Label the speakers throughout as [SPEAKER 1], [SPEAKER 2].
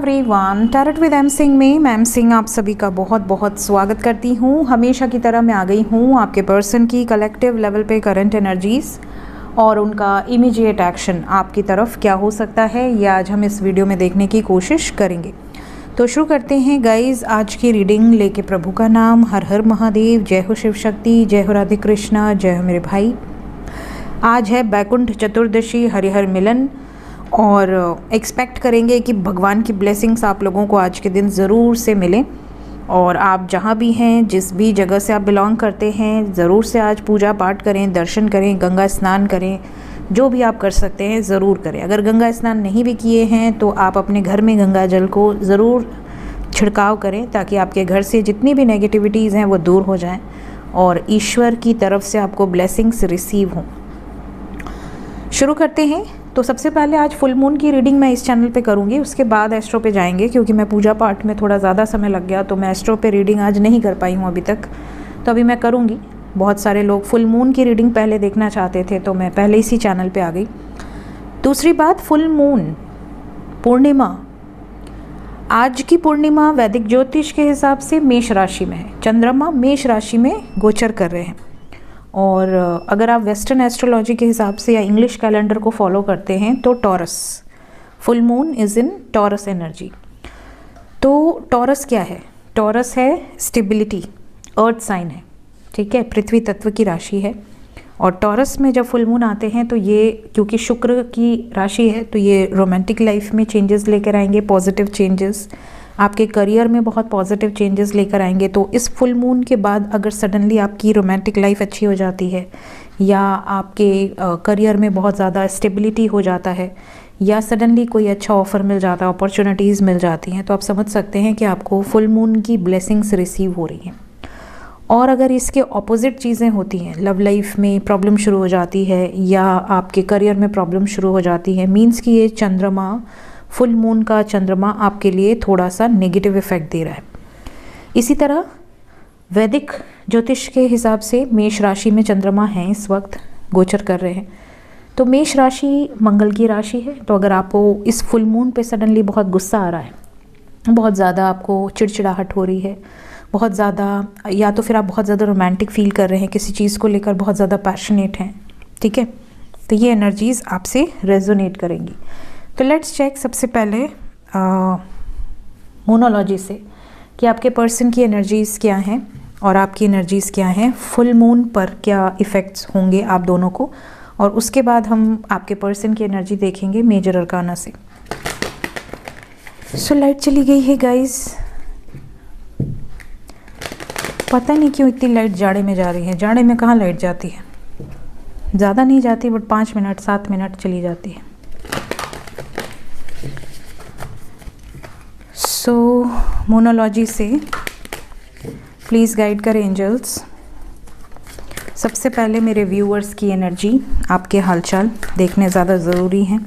[SPEAKER 1] Everyone, tarot with M Singh में ma'am Singh आप सभी का बहुत बहुत स्वागत करती हूँ। हमेशा की तरह मैं आ गई हूँ आपके पर्सन की कलेक्टिव लेवल पे करंट एनर्जीज़ और उनका इमीडिएट एक्शन आपकी तरफ क्या हो सकता है, ये आज हम इस वीडियो में देखने की कोशिश करेंगे। तो शुरू करते हैं गाइज आज की रीडिंग लेके प्रभु का नाम। हर हर महादेव, जय हो शिव शक्ति, जय हो राधे कृष्णा, जय हो मेरे भाई। आज है बैकुंठ चतुर्दशी, हरिहर मिलन और एक्सपेक्ट करेंगे कि भगवान की ब्लेसिंग्स आप लोगों को आज के दिन ज़रूर से मिलें। और आप जहाँ भी हैं, जिस भी जगह से आप बिलोंग करते हैं, ज़रूर से आज पूजा पाठ करें, दर्शन करें, गंगा स्नान करें, जो भी आप कर सकते हैं ज़रूर करें। अगर गंगा स्नान नहीं भी किए हैं तो आप अपने घर में गंगा जल को ज़रूर छिड़काव करें ताकि आपके घर से जितनी भी नेगेटिविटीज़ हैं वो दूर हो जाएं और ईश्वर की तरफ से आपको ब्लेसिंग्स रिसीव हों। शुरू करते हैं। तो सबसे पहले आज फुल मून की रीडिंग मैं इस चैनल पे करूँगी, उसके बाद एस्ट्रो पे जाएंगे क्योंकि मैं पूजा पाठ में थोड़ा ज़्यादा समय लग गया तो मैं एस्ट्रो पे रीडिंग आज नहीं कर पाई हूँ अभी तक, तो अभी मैं करूँगी। बहुत सारे लोग फुल मून की रीडिंग पहले देखना चाहते थे तो मैं पहले इसी चैनल पे आ गई। दूसरी बात, फुल मून पूर्णिमा, आज की पूर्णिमा वैदिक ज्योतिष के हिसाब से मेष राशि में है। चंद्रमा मेष राशि में गोचर कर रहे हैं और अगर आप वेस्टर्न एस्ट्रोलॉजी के हिसाब से या इंग्लिश कैलेंडर को फॉलो करते हैं तो taurus, full moon is in taurus energy. तो टॉरस क्या है? टॉरस है स्टेबिलिटी, अर्थ साइन है, ठीक है, पृथ्वी तत्व की राशि है। और टॉरस में जब फुल मून आते हैं तो ये क्योंकि शुक्र की राशि है तो ये रोमांटिक लाइफ में चेंजेस लेकर आएंगे, पॉजिटिव चेंजेस, आपके करियर में बहुत पॉजिटिव चेंजेस लेकर आएंगे। तो इस फुल मून के बाद अगर सडनली आपकी रोमांटिक लाइफ अच्छी हो जाती है या आपके करियर में बहुत ज़्यादा स्टेबिलिटी हो जाता है या सडनली कोई अच्छा ऑफ़र मिल जाता है, अपॉर्चुनिटीज़ मिल जाती हैं, तो आप समझ सकते हैं कि आपको फुल मून की ब्लेसिंग्स रिसीव हो रही हैं। और अगर इसके ऑपोजिट चीज़ें होती हैं, लव लाइफ में प्रॉब्लम शुरू हो जाती है या आपके करियर में प्रॉब्लम शुरू हो जाती है, मीन्स कि ये चंद्रमा, फुल मून का चंद्रमा आपके लिए थोड़ा सा नेगेटिव इफेक्ट दे रहा है। इसी तरह वैदिक ज्योतिष के हिसाब से मेष राशि में चंद्रमा हैं, इस वक्त गोचर कर रहे हैं। तो मेष राशि मंगल की राशि है। तो अगर आपको इस फुल मून पे सडनली बहुत गुस्सा आ रहा है, बहुत ज़्यादा आपको चिड़चिड़ाहट हो रही है, बहुत ज़्यादा, या तो फिर आप बहुत ज़्यादा रोमांटिक फील कर रहे हैं, किसी चीज़ को लेकर बहुत ज़्यादा पैशनेट हैं, ठीक है, तो ये एनर्जीज़ आपसे रेजोनेट करेंगी। तो लेट्स चेक सबसे पहले मोनोलॉजी से कि आपके पर्सन की एनर्जीज़ क्या हैं और आपकी एनर्जीज़ क्या हैं, फुल मून पर क्या इफ़ेक्ट्स होंगे आप दोनों को, और उसके बाद हम आपके पर्सन की एनर्जी देखेंगे मेजर अरकाना से। सो लाइट चली गई है गाइस, पता नहीं क्यों इतनी लाइट जाड़े में जा रही है। जाड़े में कहाँ लाइट जाती है, ज़्यादा नहीं जाती बट 5 मिनट 7 मिनट चली जाती है। सो मोनोलॉजी से प्लीज़ गाइड करें एंजल्स। सबसे पहले मेरे व्यूअर्स की एनर्जी, आपके हालचाल देखने ज़्यादा ज़रूरी हैं।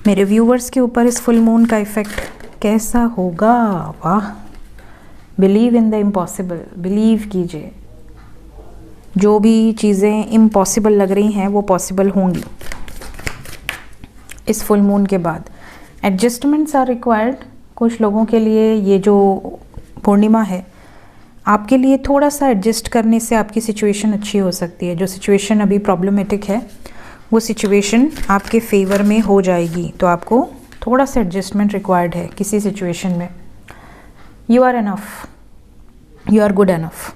[SPEAKER 1] मेरे व्यूअर्स के ऊपर इस फुल मून का इफ़ेक्ट कैसा होगा? वाह, believe in the impossible, believe कीजिए, जो भी चीज़ें इम्पॉसिबल लग रही हैं वो पॉसिबल होंगी इस फुल मून के बाद। Adjustments are required. कुछ लोगों के लिए ये जो पूर्णिमा है आपके लिए थोड़ा सा एडजस्ट करने से आपकी सिचुएशन अच्छी हो सकती है। जो सिचुएशन अभी प्रॉब्लमेटिक है वो सिचुएशन आपके फेवर में हो जाएगी। तो आपको थोड़ा सा एडजस्टमेंट रिक्वायर्ड है किसी सिचुएशन में। You are enough, you are good enough.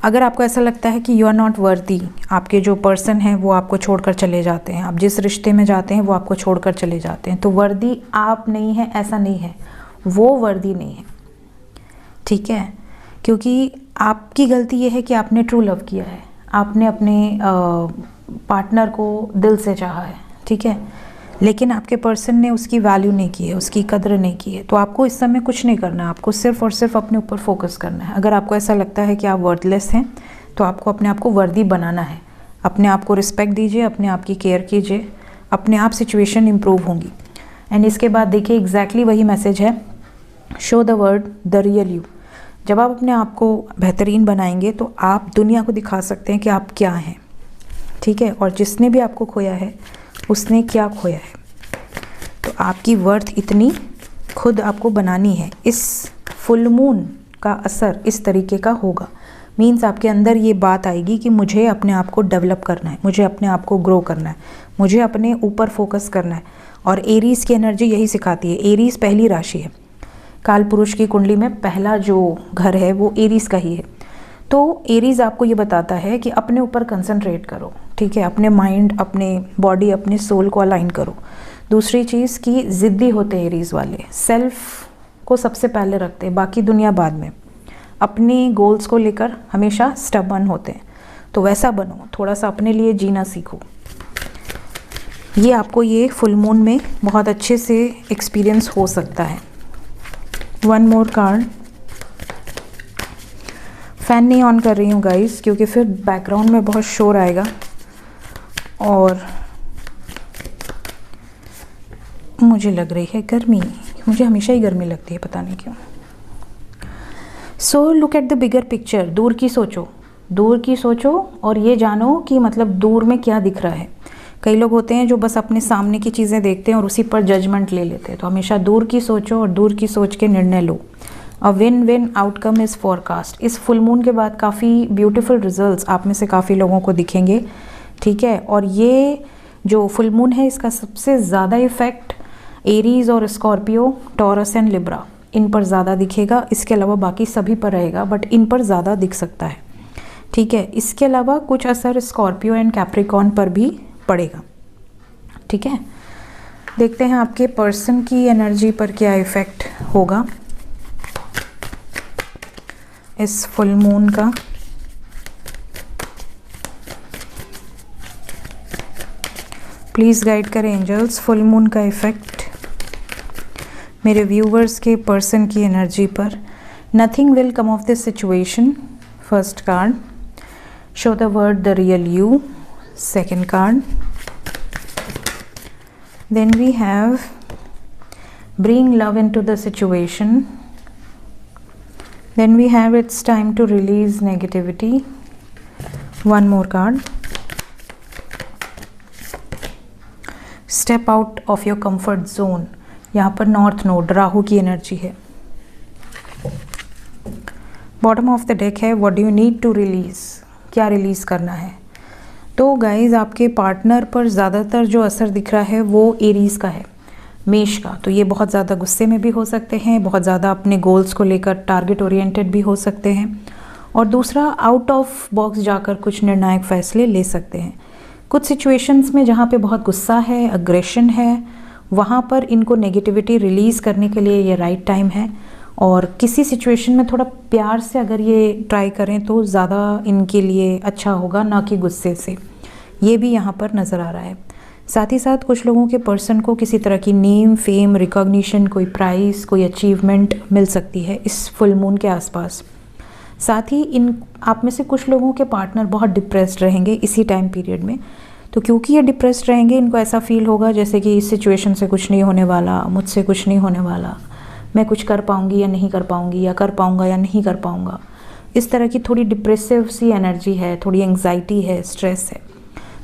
[SPEAKER 1] अगर आपको ऐसा लगता है कि यू आर नॉट वर्दी, आपके जो पर्सन हैं वो आपको छोड़कर चले जाते हैं, आप जिस रिश्ते में जाते हैं वो आपको छोड़कर चले जाते हैं, तो वर्दी आप नहीं है, ऐसा नहीं है, वो वर्दी नहीं है, ठीक है, क्योंकि आपकी गलती ये है कि आपने ट्रू लव किया है, आपने अपने पार्टनर को दिल से चाहा है, ठीक है, लेकिन आपके पर्सन ने उसकी वैल्यू नहीं की है, उसकी कदर नहीं की है। तो आपको इस समय कुछ नहीं करना है, आपको सिर्फ और सिर्फ अपने ऊपर फोकस करना है। अगर आपको ऐसा लगता है कि आप वर्थलेस हैं तो आपको अपने आप को वर्दी बनाना है। अपने आप को रिस्पेक्ट दीजिए, अपने आप की केयर कीजिए, अपने आप सिचुएशन इम्प्रूव होंगी। एंड इसके बाद देखिए एग्जैक्टली वही मैसेज है, show the world the real you. जब आप अपने आप को बेहतरीन बनाएंगे तो आप दुनिया को दिखा सकते हैं कि आप क्या हैं, ठीक है, और जिसने भी आपको खोया है उसने क्या खोया है। तो आपकी वर्थ इतनी खुद आपको बनानी है। इस फुल मून का असर इस तरीके का होगा, मीन्स आपके अंदर ये बात आएगी कि मुझे अपने आप को डेवलप करना है, मुझे अपने आप को ग्रो करना है, मुझे अपने ऊपर फोकस करना है। और एरीज़ की एनर्जी यही सिखाती है। एरीज़ पहली राशि है, काल पुरुष की कुंडली में पहला जो घर है वो एरीज़ का ही है। तो एरीज़ आपको ये बताता है कि अपने ऊपर कंसंट्रेट करो, ठीक है, अपने माइंड, अपने बॉडी, अपने सोल को अलाइन करो। दूसरी चीज़ कि ज़िद्दी होते हैं एरीज़ वाले, सेल्फ को सबसे पहले रखते हैं, बाकी दुनिया बाद में। अपने गोल्स को लेकर हमेशा स्टबर्न होते हैं, तो वैसा बनो, थोड़ा सा अपने लिए जीना सीखो। ये आपको ये फुल मून में बहुत अच्छे से एक्सपीरियंस हो सकता है। One more card. फ़ैन नहीं ऑन कर रही हूँ गाइस, क्योंकि फिर बैकग्राउंड में बहुत शोर आएगा और मुझे लग रही है गर्मी। मुझे हमेशा ही गर्मी लगती है, पता नहीं क्यों। So look at the bigger picture. दूर की सोचो, दूर की सोचो और ये जानो कि मतलब दूर में क्या दिख रहा है। कई लोग होते हैं जो बस अपने सामने की चीज़ें देखते हैं और उसी पर जजमेंट ले लेते हैं। तो हमेशा दूर की सोचो और दूर की सोच के निर्णय लो। A win win outcome is forecast. इस फुल मून के बाद काफ़ी ब्यूटीफुल रिजल्ट्स आप में से काफ़ी लोगों को दिखेंगे, ठीक है। और ये जो फुल मून है इसका सबसे ज़्यादा इफेक्ट एरीज़ और स्कॉर्पियो, टॉरस एंड लिब्रा, इन पर ज़्यादा दिखेगा। इसके अलावा बाकी सभी पर रहेगा, बट इन पर ज़्यादा दिख सकता है, ठीक है। इसके अलावा कुछ असर स्कॉर्पियो एंड कैप्रिकॉर्न पर भी पड़ेगा, ठीक है। देखते हैं आपके पर्सन की एनर्जी पर क्या इफेक्ट होगा इस फुल मून का। प्लीज़ गाइड करें एंजल्स, फुल मून का इफेक्ट मेरे व्यूवर्स के पर्सन की एनर्जी पर। Nothing will come of this situation, first card. Show the word the real you, second card. Then we have bring love into the situation. Then we have it's time to release negativity. One more card. Step out of your comfort zone. यहाँ पर north node, Rahu की energy है। Bottom of the deck है what do you need to release, क्या release करना है। तो guys आपके पार्टनर पर ज़्यादातर जो असर दिख रहा है वो एरीज़ का है, मेष का। तो ये बहुत ज़्यादा गुस्से में भी हो सकते हैं, बहुत ज़्यादा अपने गोल्स को लेकर टारगेट ओरिएंटेड भी हो सकते हैं, और दूसरा आउट ऑफ बॉक्स जाकर कुछ निर्णायक फैसले ले सकते हैं। कुछ सिचुएशंस में जहाँ पे बहुत गुस्सा है, अग्रेशन है, वहाँ पर इनको नेगेटिविटी रिलीज़ करने के लिए ये राइट टाइम है। और किसी सिचुएशन में थोड़ा प्यार से अगर ये ट्राई करें तो ज़्यादा इनके लिए अच्छा होगा, ना कि गुस्से से। ये भी यहाँ पर नज़र आ रहा है। साथ ही साथ कुछ लोगों के पर्सन को किसी तरह की नेम, फेम, रिकॉग्निशन, कोई प्राइज़, कोई अचीवमेंट मिल सकती है इस फुल मून के आसपास। साथ ही इन आप में से कुछ लोगों के पार्टनर बहुत डिप्रेस्ड रहेंगे इसी टाइम पीरियड में। तो क्योंकि ये डिप्रेस्ड रहेंगे, इनको ऐसा फील होगा जैसे कि इस सिचुएशन से कुछ नहीं होने वाला, मुझसे कुछ नहीं होने वाला, मैं कुछ कर पाऊंगी या नहीं कर पाऊंगी, या कर पाऊंगा या नहीं कर पाऊंगा। इस तरह की थोड़ी डिप्रेसिव सी एनर्जी है, थोड़ी एंग्जाइटी है, स्ट्रेस है।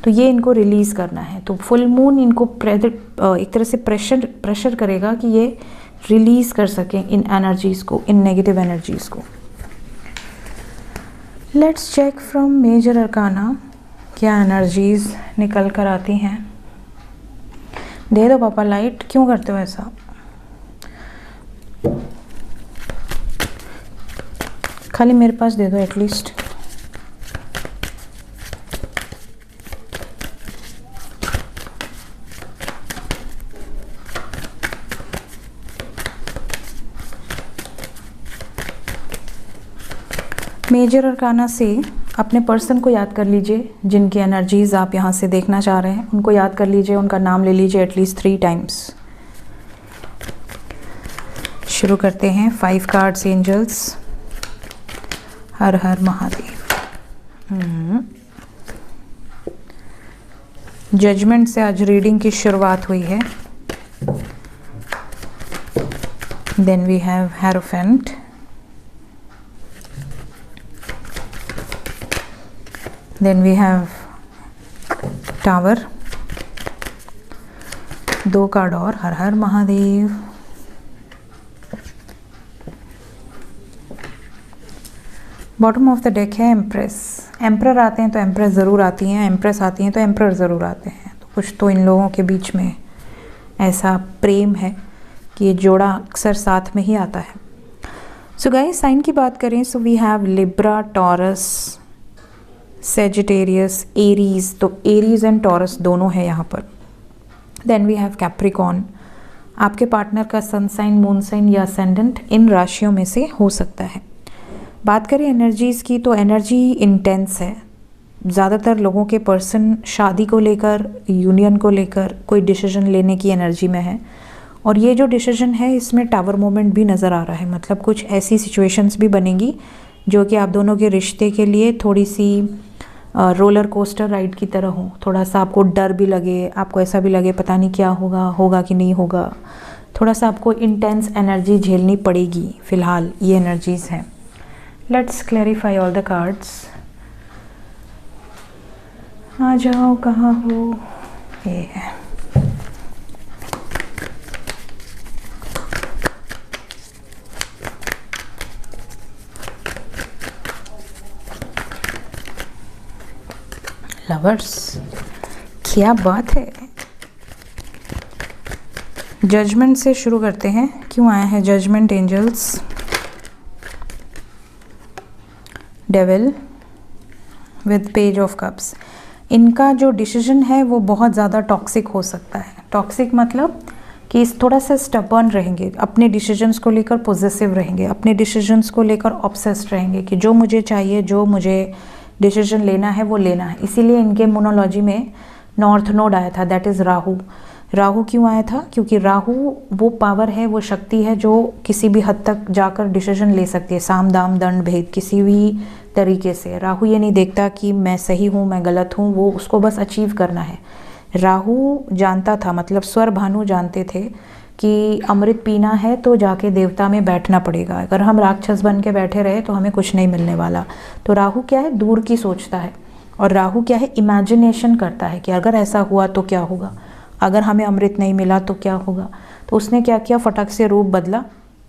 [SPEAKER 1] तो ये इनको रिलीज़ करना है। तो फुल मून इनको एक तरह से प्रेशर करेगा कि ये रिलीज़ कर सकें इन एनर्जीज़ को, इन नेगेटिव एनर्जीज़ को। Let's check from major arcana क्या एनर्जीज़ निकल कर आती हैं। दे दो पापा लाइट, क्यों करते हो ऐसा। खाली मेरे पास दे दो एटलीस्ट। मेजर अरकाना से अपने पर्सन को याद कर लीजिए, जिनकी एनर्जीज़ आप यहाँ से देखना चाह रहे हैं उनको याद कर लीजिए, उनका नाम ले लीजिए एटलीस्ट 3 टाइम्स। शुरू करते हैं 5 cards angels. Har Har Mahadev. Judgement से आज रीडिंग की शुरुआत हुई है। Then we have hierophant, then we have tower, 2 card और Har Har Mahadev. Bottom of the deck है एम्प्रेस। एम्प्रर आते हैं तो एम्प्रेस ज़रूर आती हैं, एम्प्रेस आती हैं तो एम्प्रर ज़रूर आते हैं। तो कुछ तो इन लोगों के बीच में ऐसा प्रेम है कि ये जोड़ा अक्सर साथ में ही आता है। सो गाइस, साइन की बात करें so we have Libra, Taurus, Sagittarius, Aries. तो एरीज एंड टॉरस दोनों है यहाँ पर। Then we have Capricorn. आपके पार्टनर का सन साइन, मून साइन या असेंडेंट इन राशियों में से हो सकता है। बात करें एनर्जीज़ की तो एनर्जी इंटेंस है। ज़्यादातर लोगों के पर्सन शादी को लेकर, यूनियन को लेकर कोई डिसीजन लेने की एनर्जी में है। और ये जो डिसीजन है इसमें टावर मोमेंट भी नज़र आ रहा है। मतलब कुछ ऐसी सिचुएशंस भी बनेंगी जो कि आप दोनों के रिश्ते के लिए थोड़ी सी रोलर कोस्टर राइड की तरह हो। थोड़ा सा आपको डर भी लगे, आपको ऐसा भी लगे पता नहीं क्या होगा, होगा कि नहीं होगा। थोड़ा सा आपको इंटेंस एनर्जी झेलनी पड़ेगी। फ़िलहाल ये एनर्जीज़ हैं। Let's clarify all the cards. आ जाओ, कहाँ हो? ये है। लवर्स, क्या बात है। जजमेंट से शुरू करते हैं। क्यों आया है judgement? Angels, devil with page of cups. इनका जो डिसीजन है वो बहुत ज़्यादा टॉक्सिक हो सकता है। टॉक्सिक मतलब कि थोड़ा सा स्टबर्न रहेंगे, अपने डिसीजंस को लेकर पॉजिटिव रहेंगे, अपने डिसीजंस को लेकर ऑब्सेस्ड रहेंगे कि जो मुझे चाहिए, जो मुझे डिसीजन लेना है वो लेना है। इसीलिए इनके मोनोलॉजी में नॉर्थ नोड आया था, दैट इज़ राहु। राहु क्यों आया था? क्योंकि राहु वो पावर है, वो शक्ति है जो किसी भी हद तक जाकर डिसीजन ले सकती है। साम दाम दंड भेद किसी भी तरीके से। राहु ये नहीं देखता कि मैं सही हूँ, मैं गलत हूँ, वो उसको बस अचीव करना है। राहु जानता था, मतलब स्वर भानु जानते थे कि अमृत पीना है तो जाके देवता में बैठना पड़ेगा। अगर हम राक्षस बन के बैठे रहे तो हमें कुछ नहीं मिलने वाला। तो राहु क्या है? दूर की सोचता है। और राहु क्या है? इमेजिनेशन करता है कि अगर ऐसा हुआ तो क्या होगा, अगर हमें अमृत नहीं मिला तो क्या होगा। तो उसने क्या किया? फटक से रूप बदला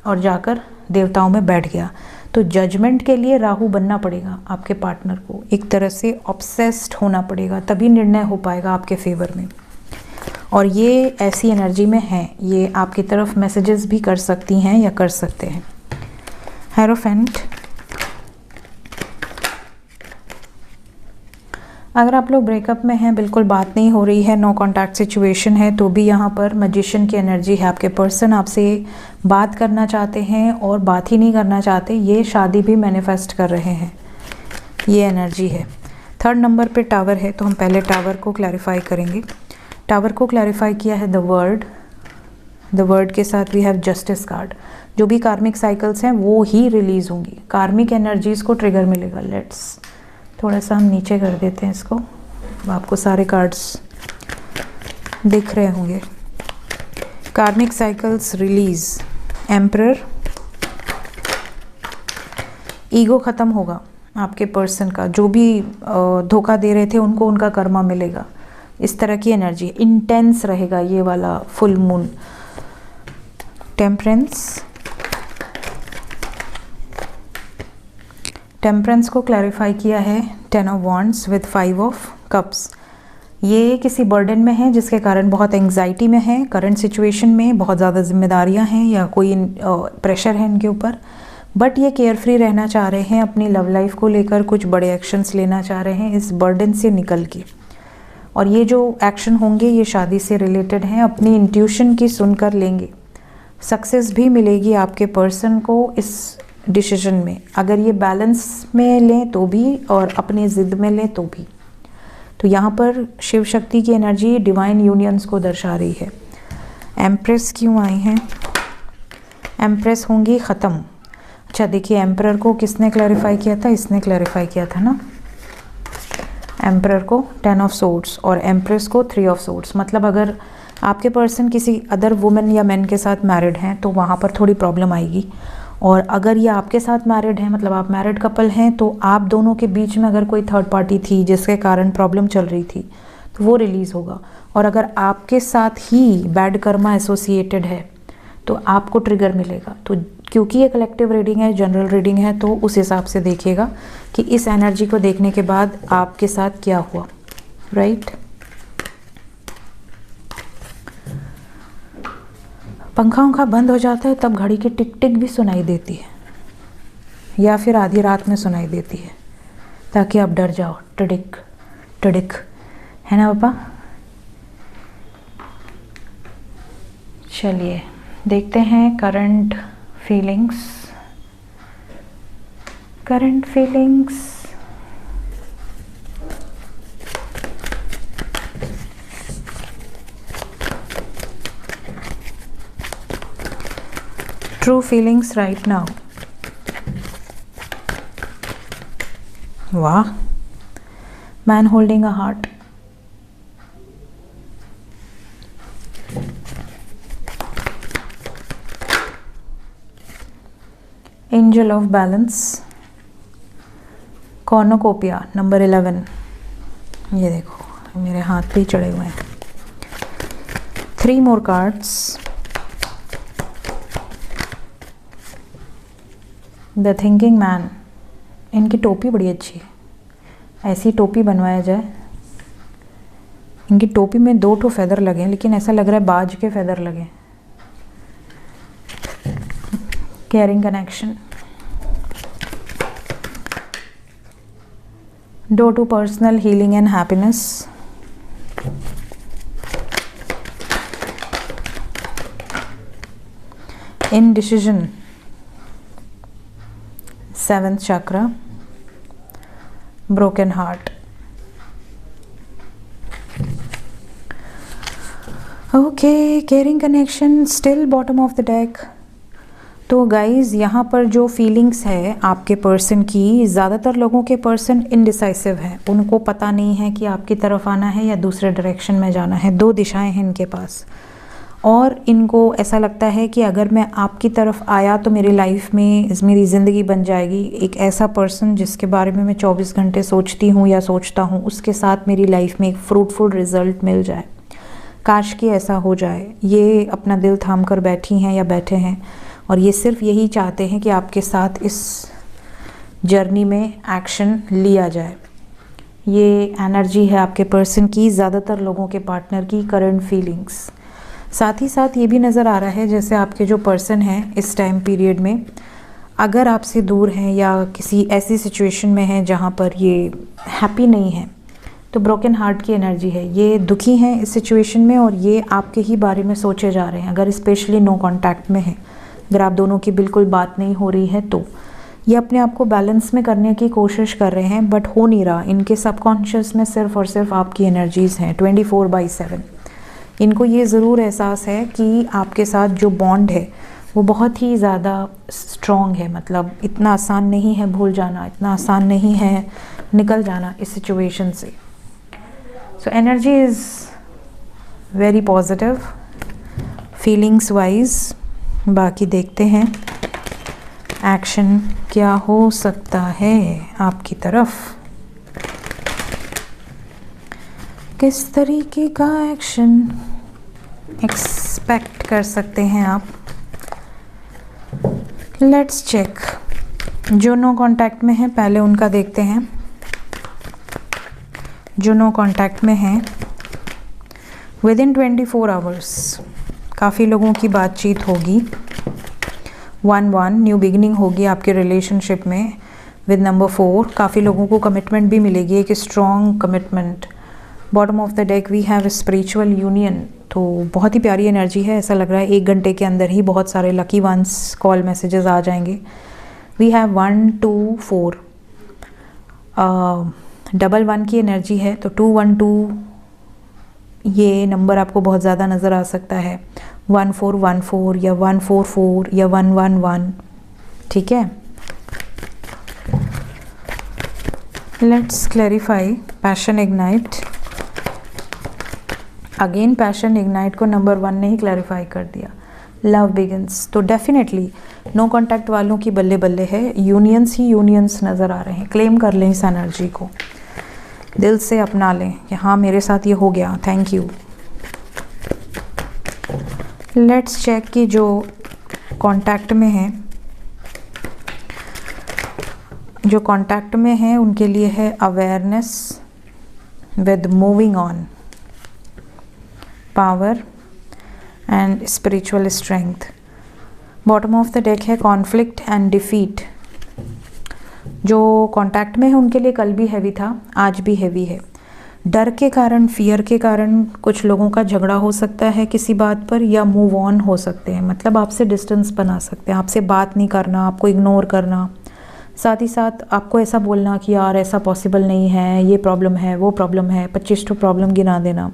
[SPEAKER 1] और जाकर देवताओं में बैठ गया। तो जजमेंट के लिए राहु बनना पड़ेगा आपके पार्टनर को, एक तरह से ऑब्सेस्ड होना पड़ेगा, तभी निर्णय हो पाएगा आपके फेवर में। और ये ऐसी एनर्जी में है, ये आपकी तरफ मैसेजेस भी कर सकती हैं या कर सकते हैं। हेरोफेंट, अगर आप लोग ब्रेकअप में हैं, बिल्कुल बात नहीं हो रही है, नो कॉन्टैक्ट सिचुएशन है, तो भी यहाँ पर मैजिशियन की एनर्जी है। आपके पर्सन आपसे बात करना चाहते हैं और बात ही नहीं करना चाहते, ये शादी भी मैनिफेस्ट कर रहे हैं, ये एनर्जी है। थर्ड नंबर पे टावर है, तो हम पहले टावर को क्लैरिफाई करेंगे। टावर को क्लैरिफाई किया है द वर्ड। द वर्ड के साथ वी हैव जस्टिस कार्ड। जो भी कार्मिक साइकिल्स हैं वो ही रिलीज़ होंगी, कार्मिक एनर्जीज़ को ट्रिगर मिलेगा। लेट्स थोड़ा सा हम नीचे कर देते हैं इसको, आपको सारे कार्ड्स दिख रहे होंगे। कार्मिक साइकिल्स रिलीज, एम्परर, ईगो ख़त्म होगा आपके पर्सन का, जो भी धोखा दे रहे थे उनको उनका कर्मा मिलेगा, इस तरह की एनर्जी। इंटेंस रहेगा ये वाला फुल मून। टेम्परेंस, टेम्परेंस को क्लैरिफाई किया है 10 of wands with 5 of cups. ये किसी बर्डन में है जिसके कारण बहुत एंग्जाइटी में है, करंट सिचुएशन में बहुत ज़्यादा जिम्मेदारियां हैं या कोई प्रेशर है इनके ऊपर, बट ये केयर फ्री रहना चाह रहे हैं, अपनी लव लाइफ को लेकर कुछ बड़े एक्शंस लेना चाह रहे हैं इस बर्डन से निकल के। और ये जो एक्शन होंगे ये शादी से रिलेटेड हैं, अपनी इंट्यूशन की सुनकर लेंगे। सक्सेस भी मिलेगी आपके पर्सन को इस डिसीजन में, अगर ये बैलेंस में लें तो भी और अपने ज़िद में लें तो भी। तो यहाँ पर शिव शक्ति की एनर्जी डिवाइन यूनियंस को दर्शा रही है। एम्प्रेस क्यों आई हैं? एम्प्रेस होंगी ख़त्म। अच्छा देखिए, एम्परर को किसने क्लैरिफाई किया था? इसने क्लैरिफाई किया था ना। एम्परर को 10 ऑफ सोर्ड्स और एम्प्रेस को 3 ऑफ सोर्ड्स। मतलब अगर आपके पर्सन किसी अदर वुमेन या मैन के साथ मैरिड हैं तो वहाँ पर थोड़ी प्रॉब्लम आएगी, और अगर ये आपके साथ मैरिड हैं, मतलब आप मैरिड कपल हैं, तो आप दोनों के बीच में अगर कोई थर्ड पार्टी थी जिसके कारण प्रॉब्लम चल रही थी तो वो रिलीज़ होगा। और अगर आपके साथ ही बैड कर्मा एसोसिएटेड है तो आपको ट्रिगर मिलेगा। तो क्योंकि ये कलेक्टिव रीडिंग है, जनरल रीडिंग है, तो उस हिसाब से देखिएगा कि इस एनर्जी को देखने के बाद आपके साथ क्या हुआ, राइट। पंखा उंखा बंद हो जाता है तब घड़ी की टिक टिक भी सुनाई देती है, या फिर आधी रात में सुनाई देती है, ताकि आप डर जाओ, टडिक टडिक, है ना पापा। चलिए देखते हैं current feelings. Current feelings true feelings right now. वाह, man holding a heart, angel of balance, cornucopia number 11, ये देखो मेरे हाथ पे चढ़े हुए हैं। 3 more cards, the thinking man. इनकी टोपी बड़ी अच्छी है, ऐसी टोपी बनवाया जाए। इनकी टोपी में 2 ठो फेदर लगे हैं, लेकिन ऐसा लग रहा है बाज के फेदर लगे। Caring connection, door to personal healing and happiness, indecision, 7th chakra, broken heart। Okay, caring connection still bottom of the deck. तो गाइज यहाँ पर जो फीलिंग्स है आपके पर्सन की, ज़्यादातर लोगों के पर्सन इनडिसाइसिव हैं, उनको पता नहीं है कि आपकी तरफ आना है या दूसरे डायरेक्शन में जाना है। 2 दिशाएं हैं इनके पास, और इनको ऐसा लगता है कि अगर मैं आपकी तरफ आया तो मेरी लाइफ में मेरी ज़िंदगी बन जाएगी। एक ऐसा पर्सन जिसके बारे में मैं 24 घंटे सोचती हूँ या सोचता हूँ, उसके साथ मेरी लाइफ में एक फ्रूटफुल रिजल्ट मिल जाए, काश कि ऐसा हो जाए। ये अपना दिल थाम कर बैठी हैं या बैठे हैं, और ये सिर्फ यही चाहते हैं कि आपके साथ इस जर्नी में एक्शन लिया जाए। ये एनर्जी है आपके पर्सन की, ज़्यादातर लोगों के पार्टनर की करंट फीलिंग्स। साथ ही साथ ये भी नज़र आ रहा है जैसे आपके जो पर्सन हैं इस टाइम पीरियड में अगर आपसे दूर हैं या किसी ऐसी सिचुएशन में हैं जहाँ पर ये हैप्पी नहीं है, तो ब्रोकन हार्ट की एनर्जी है। ये दुखी हैं इस सिचुएशन में और ये आपके ही बारे में सोचे जा रहे हैं। अगर स्पेशली नो कांटेक्ट में है, अगर आप दोनों की बिल्कुल बात नहीं हो रही है, तो ये अपने आप को बैलेंस में करने की कोशिश कर रहे हैं, बट हो नहीं रहा। इनके सबकॉन्शियस में सिर्फ और सिर्फ आपकी एनर्जीज़ हैं 24/7। इनको ये ज़रूर एहसास है कि आपके साथ जो बॉन्ड है वो बहुत ही ज़्यादा स्ट्रॉन्ग है, मतलब इतना आसान नहीं है भूल जाना, इतना आसान नहीं है निकल जाना इस सिचुएशन से। So energy is very positive feelings wise. बाकी देखते हैं एक्शन क्या हो सकता है आपकी तरफ, किस तरीके का एक्शन एक्सपेक्ट कर सकते हैं आप। Let's check. जो नो कांटेक्ट में है पहले उनका देखते हैं। जो नो कांटेक्ट में हैं विदिन 24 आवर्स काफ़ी लोगों की बातचीत होगी। 1 न्यू बिगिनिंग होगी आपके रिलेशनशिप में। विद नंबर 4 काफ़ी लोगों को कमिटमेंट भी मिलेगी, एक strong commitment. Bottom of the deck we have spiritual union. तो बहुत ही प्यारी एनर्जी है, ऐसा लग रहा है 1 घंटे के अंदर ही बहुत सारे लकी वंस कॉल मैसेजेस आ जाएंगे। वी हैव 1 2 4 डबल 1 की एनर्जी है, तो 212 ये नंबर आपको बहुत ज़्यादा नज़र आ सकता है। 1414 या 144 या 111, ठीक है। Let's clarify passion ignite. Again passion ignite को नंबर 1 ने ही क्लैरिफाई कर दिया। लव बिगिंस, तो डेफिनेटली नो कांटेक्ट वालों की बल्ले बल्ले है, यूनियंस ही यूनियंस नज़र आ रहे हैं। क्लेम कर लें इस एनर्जी को, दिल से अपना लें कि हाँ मेरे साथ ये हो गया, थैंक यू। लेट्स चेक कि जो कांटेक्ट में है जो कांटेक्ट में है उनके लिए है awareness with moving on, power and spiritual strength. Bottom of the deck है कॉन्फ्लिक्ट एंड डिफीट। जो कांटेक्ट में है उनके लिए कल भी हैवी था, आज भी हैवी है। डर के कारण, फियर के कारण कुछ लोगों का झगड़ा हो सकता है किसी बात पर, या मूव ऑन हो सकते हैं, मतलब आपसे डिस्टेंस बना सकते हैं, आपसे बात नहीं करना, आपको इग्नोर करना, साथ ही साथ आपको ऐसा बोलना कि यार ऐसा पॉसिबल नहीं है, ये प्रॉब्लम है, वो प्रॉब्लम है, 25 तो प्रॉब्लम गिना देना,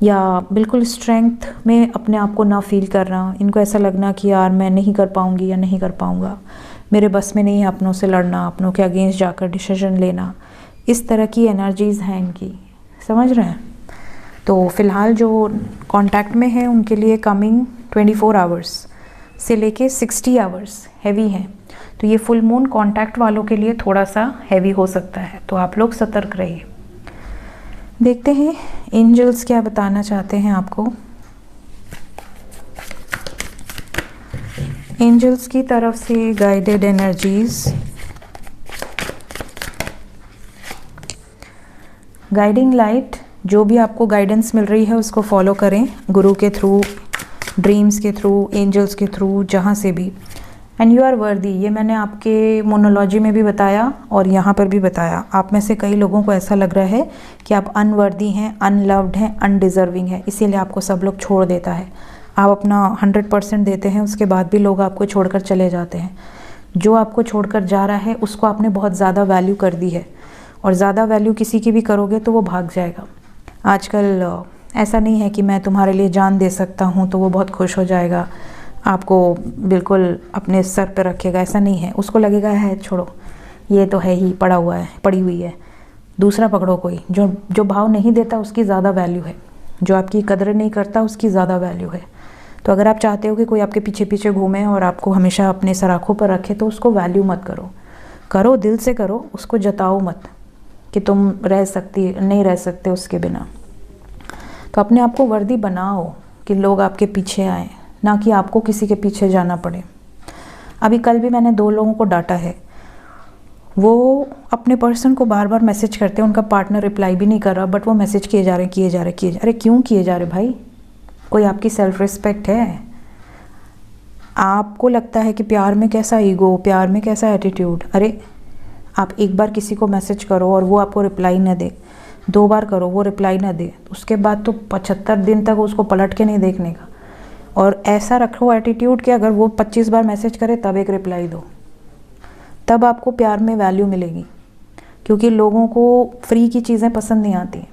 [SPEAKER 1] या बिल्कुल स्ट्रेंथ में अपने आप को ना फील करना। इनको ऐसा लगना कि यार मैं नहीं कर पाऊँगी या नहीं कर पाऊँगा, मेरे बस में नहीं है अपनों से लड़ना, अपनों के अगेंस्ट जाकर डिसीजन लेना। इस तरह की एनर्जीज़ हैं इनकी, समझ रहे हैं। तो फ़िलहाल जो कांटेक्ट में है उनके लिए कमिंग 24 आवर्स से लेके 60 आवर्स हैवी हैं। तो ये फुल मून कांटेक्ट वालों के लिए थोड़ा सा हैवी हो सकता है, तो आप लोग सतर्क रहिए। देखते हैं एंजल्स क्या बताना चाहते हैं आपको। एंजल्स की तरफ से गाइडेड एनर्जीज, गाइडिंग लाइट, जो भी आपको गाइडेंस मिल रही है उसको फॉलो करें, गुरु के थ्रू, ड्रीम्स के थ्रू, एंजल्स के थ्रू, जहाँ से भी। एंड यू आर वर्दी, ये मैंने आपके मोनोलॉजी में भी बताया और यहाँ पर भी बताया। आप में से कई लोगों को ऐसा लग रहा है कि आप अनवर्दी हैं, अनलव्ड हैं, अनडिज़र्विंग हैं, इसीलिए आपको सब लोग छोड़ देता है। आप अपना 100% देते हैं, उसके बाद भी लोग आपको छोड़कर चले जाते हैं। जो आपको छोड़कर जा रहा है उसको आपने बहुत ज़्यादा वैल्यू कर दी है, और ज़्यादा वैल्यू किसी की भी करोगे तो वो भाग जाएगा। आजकल ऐसा नहीं है कि मैं तुम्हारे लिए जान दे सकता हूँ तो वो बहुत खुश हो जाएगा, आपको बिल्कुल अपने सर पर रखेगा, ऐसा नहीं है। उसको लगेगा है छोड़ो, ये तो है ही, पड़ा हुआ है, पड़ी हुई है, दूसरा पकड़ो कोई। जो भाव नहीं देता उसकी ज़्यादा वैल्यू है, जो आपकी कदर नहीं करता उसकी ज़्यादा वैल्यू है। तो अगर आप चाहते हो कि कोई आपके पीछे पीछे घूमे और आपको हमेशा अपने सराखों पर रखे, तो उसको वैल्यू मत करो, करो दिल से करो, उसको जताओ मत कि तुम नहीं रह सकते उसके बिना। तो अपने आप को वर्दी बनाओ कि लोग आपके पीछे आए, ना कि आपको किसी के पीछे जाना पड़े। अभी कल भी मैंने 2 लोगों को डांटा है, वो अपने पर्सन को बार बार मैसेज करते हैं, उनका पार्टनर रिप्लाई भी नहीं कर रहा, बट वो मैसेज किए जा रहे। अरे क्यों किए जा रहे भाई? कोई आपकी सेल्फ रिस्पेक्ट है? आपको लगता है कि प्यार में कैसा ईगो, प्यार में कैसा एटीट्यूड? अरे आप एक बार किसी को मैसेज करो और वो आपको रिप्लाई ना दे, 2 बार करो वो रिप्लाई ना दे, उसके बाद तो 75 दिन तक उसको पलट के नहीं देखने का। और ऐसा रखो एटीट्यूड कि अगर वो 25 बार मैसेज करे तब एक रिप्लाई दो, तब आपको प्यार में वैल्यू मिलेगी। क्योंकि लोगों को फ्री की चीज़ें पसंद नहीं आती,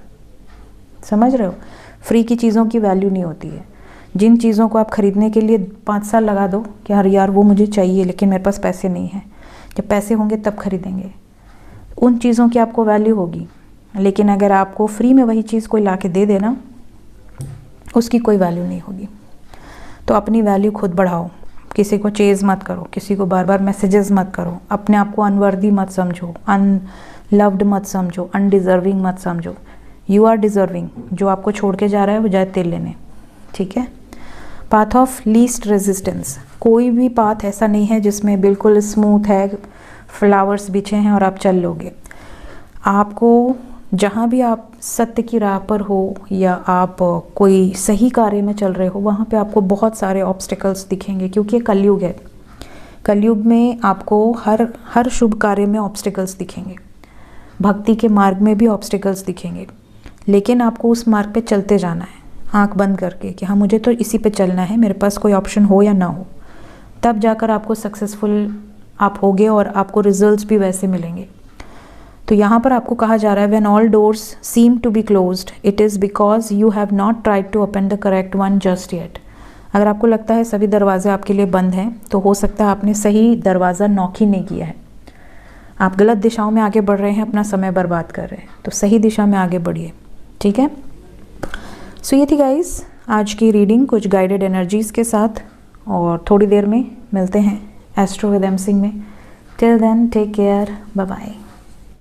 [SPEAKER 1] समझ रहे हो? फ्री की चीज़ों की वैल्यू नहीं होती है। जिन चीज़ों को आप ख़रीदने के लिए 5 साल लगा दो कि यार वो मुझे चाहिए लेकिन मेरे पास पैसे नहीं हैं, जब पैसे होंगे तब खरीदेंगे, उन चीज़ों की आपको वैल्यू होगी। लेकिन अगर आपको फ्री में वही चीज़ कोई ला के दे देना, उसकी कोई वैल्यू नहीं होगी। तो अपनी वैल्यू खुद बढ़ाओ, किसी को चेज़ मत करो, किसी को बार बार मैसेजेस मत करो, अपने आप को अनवर्दी मत समझो, अनलव्ड मत समझो, अनडिज़र्विंग मत समझो। You are deserving. जो आपको छोड़ के जा रहा है वो जाए तेल लेने, ठीक है? पाथ ऑफ लीस्ट रेजिस्टेंस, कोई भी पाथ ऐसा नहीं है जिसमें बिल्कुल स्मूथ है, फ्लावर्स बिछे हैं और आप चल लोगे। आपको जहाँ भी आप सत्य की राह पर हो या आप कोई सही कार्य में चल रहे हो, वहाँ पे आपको बहुत सारे ऑब्स्टिकल्स दिखेंगे, क्योंकि ये कलयुग है। कलयुग में आपको हर शुभ कार्य में ऑब्स्टिकल्स दिखेंगे, भक्ति के मार्ग में भी ऑब्स्टिकल्स दिखेंगे। लेकिन आपको उस मार्ग पे चलते जाना है, आंख बंद करके कि हाँ मुझे तो इसी पे चलना है, मेरे पास कोई ऑप्शन हो या ना हो, तब जाकर आपको सक्सेसफुल आप होगे और आपको रिजल्ट्स भी वैसे मिलेंगे। तो यहाँ पर आपको कहा जा रहा है when all doors seem to be closed it is because you have not tried to open the correct one just yet. अगर आपको लगता है सभी दरवाजे आपके लिए बंद हैं, तो हो सकता है आपने सही दरवाज़ा नॉक ही नहीं किया है। आप गलत दिशाओं में आगे बढ़ रहे हैं, अपना समय बर्बाद कर रहे हैं, तो सही दिशा में आगे बढ़िए, ठीक है? सो ये थी गाइस आज की रीडिंग कुछ गाइडेड एनर्जीज़ के साथ, और थोड़ी देर में मिलते हैं एस्ट्रो विद एम सिंह में। Till then take care, bye bye.